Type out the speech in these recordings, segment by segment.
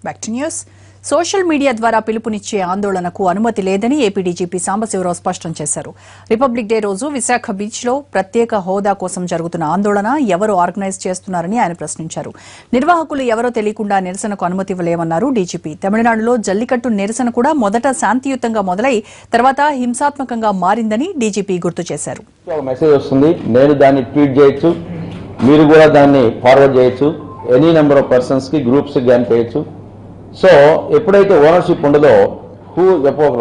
Back to news. Social media ద్వారా పిలుపునిచ్చే ఆందోళనకు అనుమతి లేదని ఏపీ డీజీపీ సాంబశివరావు స్పష్టం చేశారు. రిపబ్లిక్ డే రోజు విశాఖ బీచ్ లో ప్రత్యేక హోదా కోసం జరుగుతున్న ఆందోళన ఎవరు ఆర్గనైజ్ చేస్తున్నారని ఆయన ప్రశ్నించారు. నిర్వాహకులు ఎవరో తెలియకుండా నిరసనకు అనుమతి ఇవ్వలేమన్నారు డీజీపీ. తమిళనాడులో జల్లికట్టు నిరసన కూడా మొదట శాంతియుతంగా మొదలై తర్వాత హింసాత్మకంగా మారిందని డీజీపీ గుర్తు చేశారు. మెసేజ్ వస్తుంది, నేను దాన్ని ట్వీట్ చేయొచ్చు, మీరు కూడా దాన్ని ఫార్వర్డ్ చేయొచ్చు, ఎనీ నెంబర్ ఆఫ్ పర్సన్స్ కి గ్రూప్స్ కానీ చేయొచ్చు. సో ఎప్పుడైతే ఓనర్షిప్ ఉండదో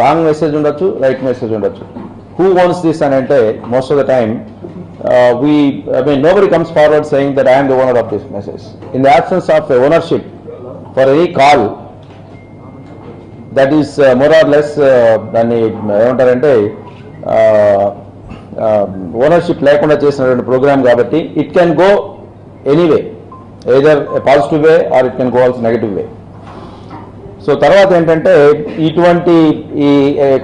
రాంగ్ మెసేజ్ ఉండొచ్చు, రైట్ మెసేజ్ ఉండొచ్చు. హూ ఓన్స్ దిస్ అని అంటే most of the time nobody comes forward saying that I am the owner of this message. In the absence of the ownership for any call, that is more or less దాన్ని ఏమంటారంటే ownership లేకుండా చేసినటువంటి programme కాబట్టి it can go anyway, either a positive way or it can go also negative way. So తర్వాత ఏంటంటే ఇటువంటి ఈ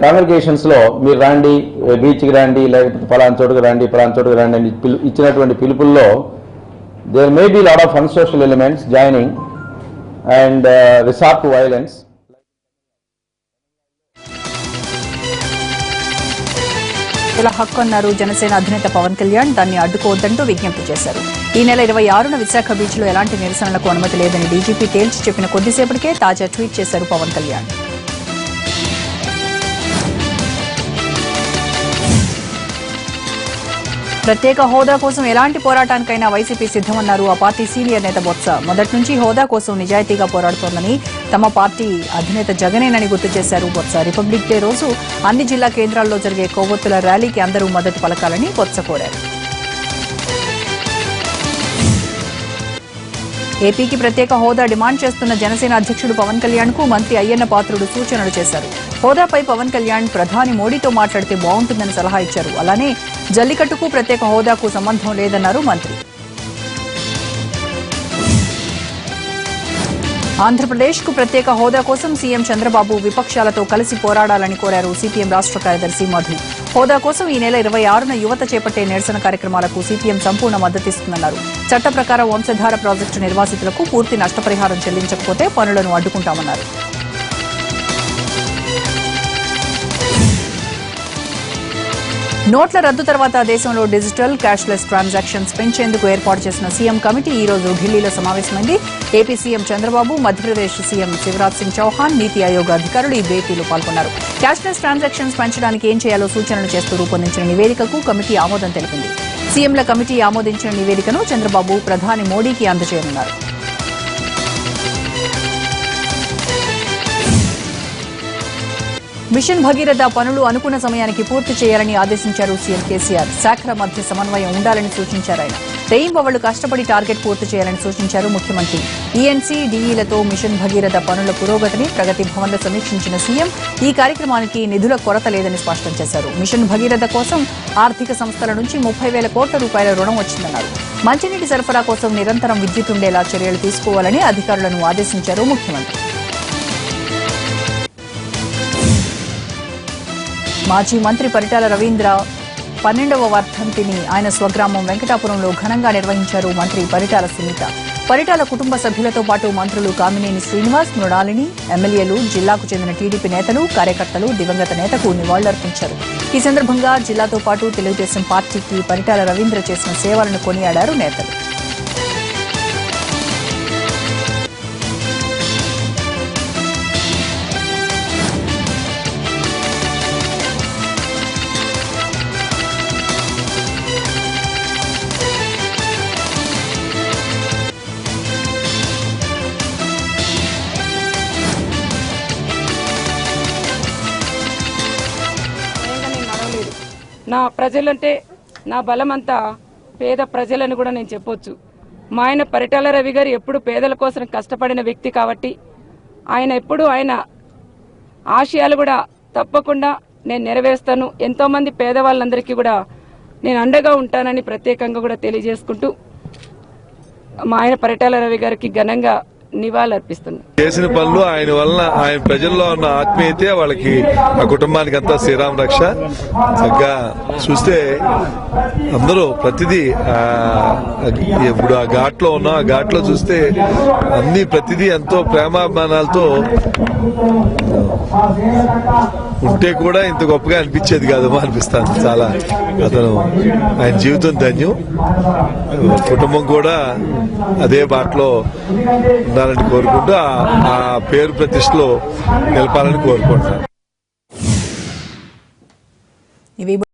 congregations లో మీరు రండి, బీచ్కి రండి, లేకపోతే ఫలానా చోటుకు రండి, ఫలానా చోటుకు రండి అని ఇచ్చినటువంటి పిలుపుల్లో there may be lot of unsocial elements joining and resort to violence. ఇలా హక్కు అన్నారు జనసేన అధినేత పవన్ కళ్యాణ్. దాన్ని అడ్డుకోవద్దంటూ విజ్ఞప్తి చేశారు. ఈ నెల 26న విశాఖ బీచ్ లో ఎలాంటి నిరసనలకు అనుమతి లేదని డీజీపీ తేల్చి చెప్పిన కొద్దిసేపటికే తాజా ట్వీట్ చేశారు పవన్ కళ్యాణ్. ప్రత్యేక హోదా కోసం ఎలాంటి పోరాటానికైనా వైసీపీ సిద్దమన్నారు ఆ పార్టీ సీనియర్ నేత బొత్స. మొదటి నుంచి హోదా కోసం నిజాయితీగా పోరాడుతోందని తమ పార్టీ అధినేత జగనేనని గుర్తు చేశారు బొత్స. రిపబ్లిక్ డే రోజు అన్ని జిల్లా కేంద్రాల్లో జరిగే కొవ్వొత్తుల ర్యాలీకి అందరూ మద్దతు పలకాలని బొత్స కోరారు. ఏపీకి ప్రత్యేక హోదా డిమాండ్ చేస్తున్న జనసేన అధ్యక్షుడు పవన్ కళ్యాణ్ కు మంత్రి అయ్యన్న పాత్రుడు సూచనలు చేశారు. హోదాపై పవన్ కళ్యాణ్ ప్రధాని మోడీతో మాట్లాడితే బాగుంటుందని సలహా ఇచ్చారు. అలానే జల్లికట్టుకు ప్రత్యేక హోదాకు సంబంధం లేదన్నారు మంత్రి. ఆంధ్రప్రదేశ్ కు ప్రత్యేక హోదా కోసం సీఎం చంద్రబాబు విపక్షాలతో కలిసి పోరాడాలని కోరారు సిపిఎం రాష్ట్ర కార్యదర్శి మధు. హోదా కోసం ఈ నెల 26న యువత చేపట్టే నిరసన కార్యక్రమాలకు సిపిఎం సంపూర్ణ మద్దతిస్తుందన్నారు. చట్ట ప్రకారం వంశధార ప్రాజెక్టు నిర్వాసితులకు పూర్తి నష్టపరిహారం చెల్లించకపోతే పనులను అడ్డుకుంటామన్నారు. నోట్ల రద్దు తర్వాత దేశంలో డిజిటల్ క్యాష్లెస్ ట్రాన్సాక్షన్స్ పెంచేందుకు ఏర్పాటు చేసిన సీఎం కమిటీ ఈ రోజు ఢిల్లీలో సమావేశమైంది. AP CM Chandrababu, Madhya Pradesh CM Shivraj Singh Chouhan, NITI Aayog అధికారులు ఈ భేటీలో పాల్గొన్నారు. క్యాష్లెస్ ట్రాన్సాక్షన్స్ పెంచడానికి ఏం చేయాలో సూచనలు చేస్తూ రూపొందించిన నివేదికకు కమిటీ ఆమోదం తెలిపింది. సీఎంల కమిటీ ఆమోదించిన నివేదికను చంద్రబాబు ప్రధాని మోడీకి అందజేయనున్నారు. మిషన్ భగీరథ పనులు అనుకున్న సమయానికి పూర్తి చేయాలని ఆదేశించారు సీఎం కేసీఆర్. శాఖల మధ్య సమన్వయం ఉండాలని సూచించారు ఆయన. రేయింబవళ్లు కష్టపడి టార్గెట్ పూర్తి చేయాలని సూచించారు ముఖ్యమంత్రి. ఈఎన్సీ, డీఈలతో మిషన్ భగీరథ పనుల పురోగతిని ప్రగతి భవన్లో సమీక్షించిన సీఎం ఈ కార్యక్రమానికి నిధుల కొరత లేదని స్పష్టం చేశారు. మిషన్ భగీరథ కోసం ఆర్థిక సంస్థల నుంచి 30,000 కోట్ల రూపాయల రుణం వచ్చిందన్నారు. మంచినీటి సరఫరా కోసం నిరంతరం విద్యుత్ ఉండేలా చర్యలు తీసుకోవాలని అధికారులను ఆదేశించారు ముఖ్యమంత్రి. మాజీ మంత్రి పరిటాల రవీంద్ర 12వ వర్ధంతిని ఆయన స్వగ్రామం వెంకటాపురంలో ఘనంగా నిర్వహించారు మంత్రి పరిటాల సునీత. పరిటాల కుటుంబ సభ్యులతో పాటు మంత్రులు కామినేని శ్రీనివాస్, మృణాలిని, ఎమ్మెల్యేలు, జిల్లాకు చెందిన టీడీపీ నేతలు, కార్యకర్తలు దివంగత నేతకు నివాళులర్పించారు. ఈ సందర్భంగా జిల్లాతో పాటు తెలుగుదేశం పార్టీకి పరిటాల రవీంద్ర చేసిన సేవలను కొనియాడారు నేతలు. నా ప్రజలంటే నా బలమంతా పేద ప్రజలని కూడా నేను చెప్పొచ్చు. మా ఆయన పరిటాల రవి గారు ఎప్పుడు పేదల కోసం కష్టపడిన వ్యక్తి కాబట్టి ఆయన ఆశయాలు కూడా తప్పకుండా నేను నెరవేరుస్తాను. ఎంతోమంది పేదవాళ్ళందరికీ కూడా నేను అండగా ఉంటానని ప్రత్యేకంగా కూడా తెలియజేసుకుంటూ మా ఆయన పరిటాల రవి గారికి ఘనంగా నివాళులర్పిస్తున్నాను. చేసిన పనులు ఆయన వలన ఆయన ప్రజల్లో ఉన్న ఆత్మీయతే వాళ్ళకి ఆ కుటుంబానికి అంతా శ్రీరామ రక్ష. చక్కగా చూస్తే అందరూ ప్రతిదీ ఇప్పుడు ఆ ఘాట్లో ఉన్నాం, ఆ ఘాట్లో చూస్తే అన్ని ప్రతిదీ ఎంతో ప్రేమాభిమానాలతో ఉంటే కూడా ఇంత గొప్పగా అనిపించేది కాదు అనిపిస్తాను. చాలా అతను ఆయన జీవితం ధన్యం, కుటుంబం కూడా అదే బాటలో ఉండాలని కోరుకుంటూ ఆ పేరు ప్రతిష్టలో నిలపాలని కోరుకుంటున్నాను. ఇవి